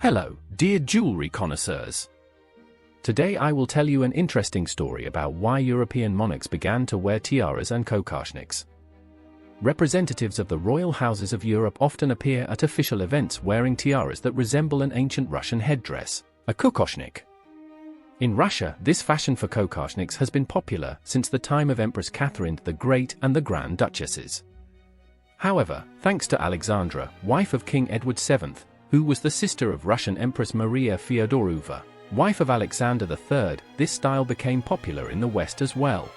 Hello, dear jewelry connoisseurs. Today I will tell you an interesting story about why European monarchs began to wear tiaras and kokoshniks. Representatives of the royal houses of Europe often appear at official events wearing tiaras that resemble an ancient Russian headdress, a kokoshnik. In Russia, this fashion for kokoshniks has been popular since the time of Empress Catherine the Great and the Grand Duchesses. However, thanks to Alexandra, wife of King Edward VII, who was the sister of Russian Empress Maria Feodorova, wife of Alexander III, this style became popular in the West as well.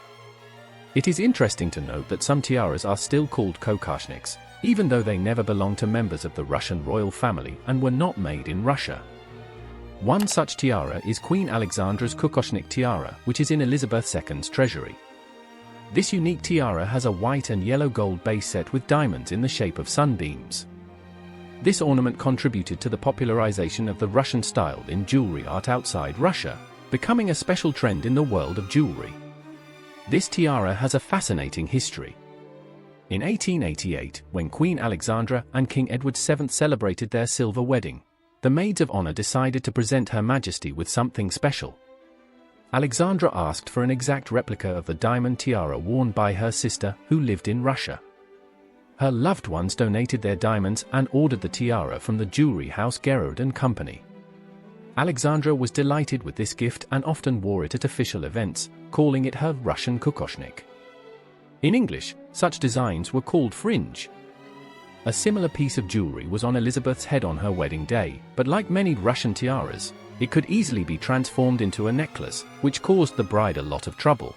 It is interesting to note that some tiaras are still called kokoshniks, even though they never belonged to members of the Russian royal family and were not made in Russia. One such tiara is Queen Alexandra's kokoshnik tiara, which is in Elizabeth II's treasury. This unique tiara has a white and yellow gold base set with diamonds in the shape of sunbeams. This ornament contributed to the popularization of the Russian style in jewelry art outside Russia, becoming a special trend in the world of jewelry. This tiara has a fascinating history. In 1888, when Queen Alexandra and King Edward VII celebrated their silver wedding, the maids of honor decided to present Her Majesty with something special. Alexandra asked for an exact replica of the diamond tiara worn by her sister, who lived in Russia. Her loved ones donated their diamonds and ordered the tiara from the jewelry house Gerard & Company. Alexandra was delighted with this gift and often wore it at official events, calling it her Russian kokoshnik. In English, such designs were called fringe. A similar piece of jewelry was on Elizabeth's head on her wedding day, but like many Russian tiaras, it could easily be transformed into a necklace, which caused the bride a lot of trouble.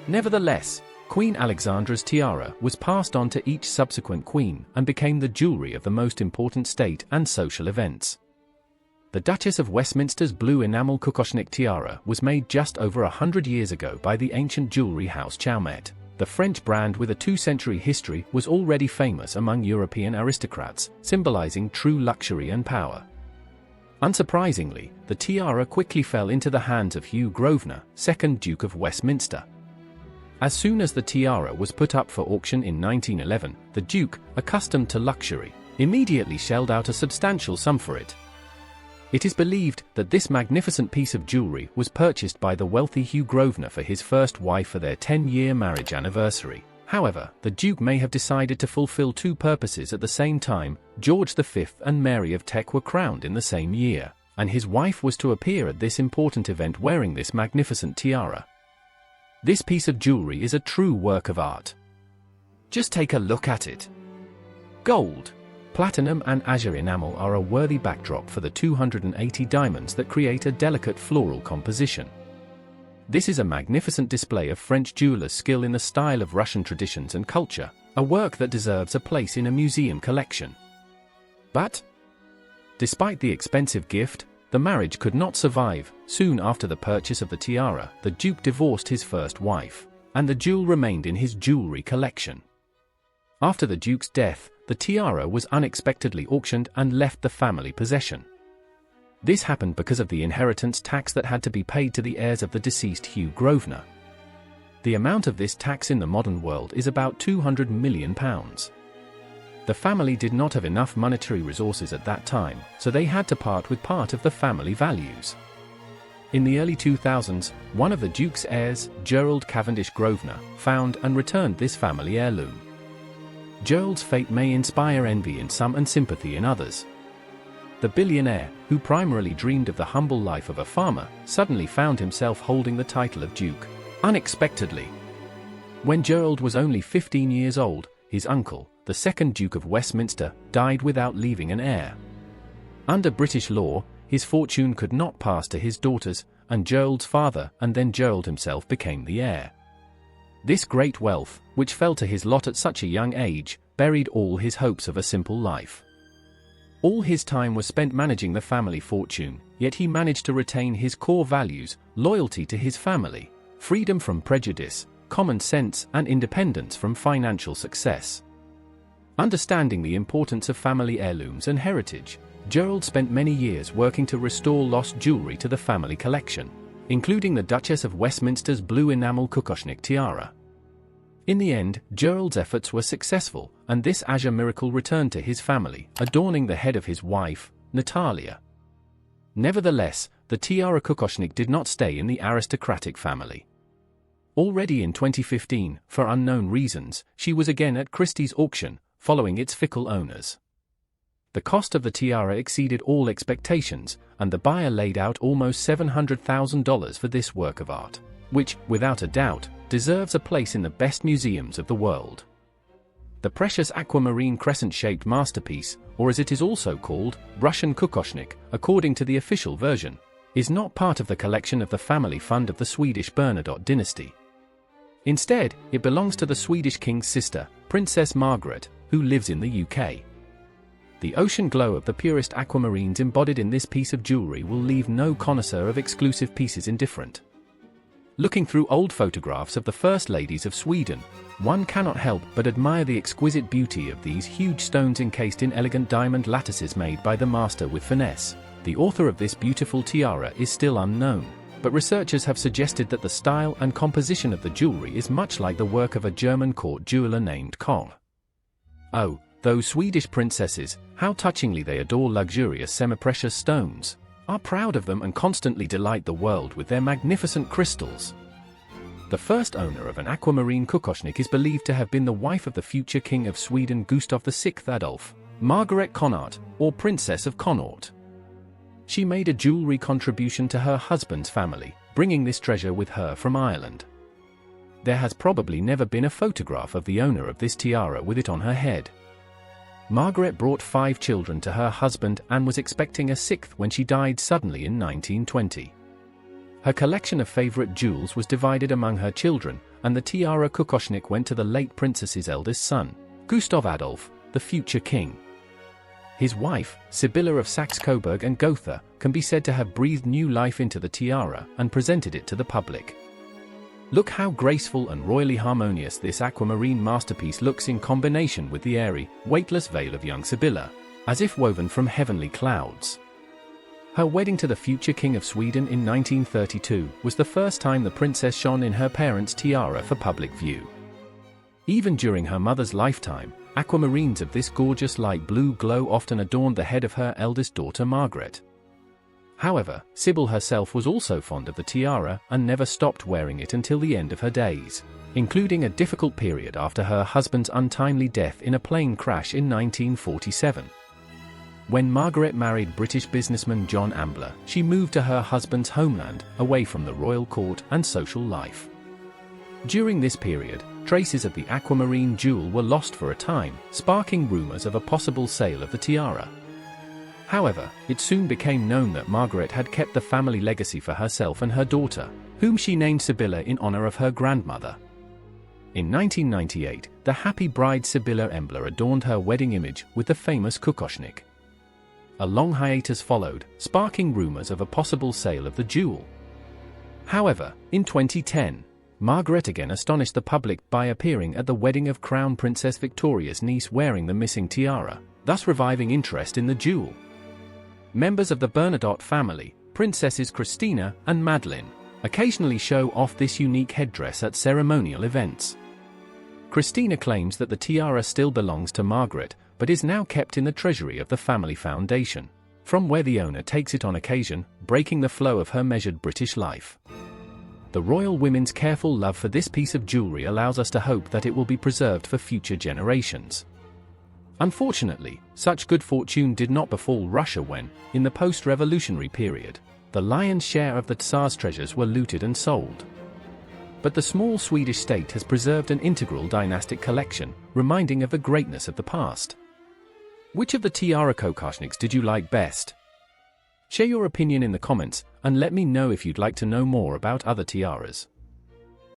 Nevertheless, Queen Alexandra's tiara was passed on to each subsequent queen and became the jewelry of the most important state and social events. The Duchess of Westminster's blue enamel kokoshnik tiara was made just over 100 years ago by the ancient jewelry house Chaumet. The French brand, with a two-century history, was already famous among European aristocrats, symbolizing true luxury and power. Unsurprisingly, the tiara quickly fell into the hands of Hugh Grosvenor, 2nd Duke of Westminster. As soon as the tiara was put up for auction in 1911, the Duke, accustomed to luxury, immediately shelled out a substantial sum for it. It is believed that this magnificent piece of jewelry was purchased by the wealthy Hugh Grosvenor for his first wife for their 10-year marriage anniversary. However, the Duke may have decided to fulfill two purposes at the same time. George V and Mary of Teck were crowned in the same year, and his wife was to appear at this important event wearing this magnificent tiara. This piece of jewelry is a true work of art. Just take a look at it. Gold, platinum and azure enamel are a worthy backdrop for the 280 diamonds that create a delicate floral composition. This is a magnificent display of French jewelers' skill in the style of Russian traditions and culture, a work that deserves a place in a museum collection. But, despite the expensive gift, the marriage could not survive. Soon after the purchase of the tiara, the Duke divorced his first wife, and the jewel remained in his jewelry collection. After the Duke's death, the tiara was unexpectedly auctioned and left the family possession. This happened because of the inheritance tax that had to be paid to the heirs of the deceased Hugh Grosvenor. The amount of this tax in the modern world is about £200 million. The family did not have enough monetary resources at that time, so they had to part with part of the family values. In the early 2000s, one of the Duke's heirs, Gerald Cavendish Grosvenor, found and returned this family heirloom. Gerald's fate may inspire envy in some and sympathy in others. The billionaire, who primarily dreamed of the humble life of a farmer, suddenly found himself holding the title of Duke, unexpectedly. When Gerald was only 15 years old, his uncle, the 2nd Duke of Westminster, died without leaving an heir. Under British law, his fortune could not pass to his daughters, and Gerald's father and then Gerald himself became the heir. This great wealth, which fell to his lot at such a young age, buried all his hopes of a simple life. All his time was spent managing the family fortune, yet he managed to retain his core values: loyalty to his family, freedom from prejudice, common sense, and independence from financial success. Understanding the importance of family heirlooms and heritage, Gerald spent many years working to restore lost jewelry to the family collection, including the Duchess of Westminster's blue enamel kokoshnik tiara. In the end, Gerald's efforts were successful, and this azure miracle returned to his family, adorning the head of his wife, Natalia. Nevertheless, the tiara kokoshnik did not stay in the aristocratic family. Already in 2015, for unknown reasons, she was again at Christie's auction, following its fickle owners. The cost of the tiara exceeded all expectations, and the buyer laid out almost $700,000 for this work of art, which, without a doubt, deserves a place in the best museums of the world. The precious aquamarine crescent-shaped masterpiece, or as it is also called, Russian kokoshnik, according to the official version, is not part of the collection of the family fund of the Swedish Bernadotte dynasty. Instead, it belongs to the Swedish king's sister, Princess Margaret, who lives in the UK. The ocean glow of the purest aquamarines embodied in this piece of jewelry will leave no connoisseur of exclusive pieces indifferent. Looking through old photographs of the first ladies of Sweden, one cannot help but admire the exquisite beauty of these huge stones encased in elegant diamond lattices made by the master with finesse. The author of this beautiful tiara is still unknown, but researchers have suggested that the style and composition of the jewelry is much like the work of a German court jeweler named Kong. Oh, those Swedish princesses, how touchingly they adore luxurious semi-precious stones, are proud of them and constantly delight the world with their magnificent crystals. The first owner of an aquamarine kokoshnik is believed to have been the wife of the future king of Sweden Gustav VI Adolf, Margaret Connaught, or Princess of Connaught. She made a jewelry contribution to her husband's family, bringing this treasure with her from Ireland. There has probably never been a photograph of the owner of this tiara with it on her head. Margaret brought 5 children to her husband and was expecting a 6th when she died suddenly in 1920. Her collection of favorite jewels was divided among her children, and the tiara kokoshnik went to the late princess's eldest son, Gustav Adolf, the future king. His wife, Sibylla of Saxe-Coburg and Gotha, can be said to have breathed new life into the tiara and presented it to the public. Look how graceful and royally harmonious this aquamarine masterpiece looks in combination with the airy, weightless veil of young Sibylla, as if woven from heavenly clouds. Her wedding to the future King of Sweden in 1932 was the first time the princess shone in her parents' tiara for public view. Even during her mother's lifetime, aquamarines of this gorgeous light blue glow often adorned the head of her eldest daughter Margaret. However, Sybil herself was also fond of the tiara and never stopped wearing it until the end of her days, including a difficult period after her husband's untimely death in a plane crash in 1947. When Margaret married British businessman John Ambler, she moved to her husband's homeland, away from the royal court and social life. During this period, traces of the aquamarine jewel were lost for a time, sparking rumors of a possible sale of the tiara. However, it soon became known that Margaret had kept the family legacy for herself and her daughter, whom she named Sibylla in honor of her grandmother. In 1998, the happy bride Sibylla Embler adorned her wedding image with the famous kokoshnik. A long hiatus followed, sparking rumors of a possible sale of the jewel. However, in 2010, Margaret again astonished the public by appearing at the wedding of Crown Princess Victoria's niece wearing the missing tiara, thus reviving interest in the jewel. Members of the Bernadotte family, Princesses Christina and Madeleine, occasionally show off this unique headdress at ceremonial events. Christina claims that the tiara still belongs to Margaret, but is now kept in the treasury of the family foundation, from where the owner takes it on occasion, breaking the flow of her measured British life. The royal women's careful love for this piece of jewelry allows us to hope that it will be preserved for future generations. Unfortunately, such good fortune did not befall Russia when, in the post-revolutionary period, the lion's share of the Tsar's treasures were looted and sold. But the small Swedish state has preserved an integral dynastic collection, reminding of the greatness of the past. Which of the tiara kokoshniks did you like best? Share your opinion in the comments, and let me know if you'd like to know more about other tiaras.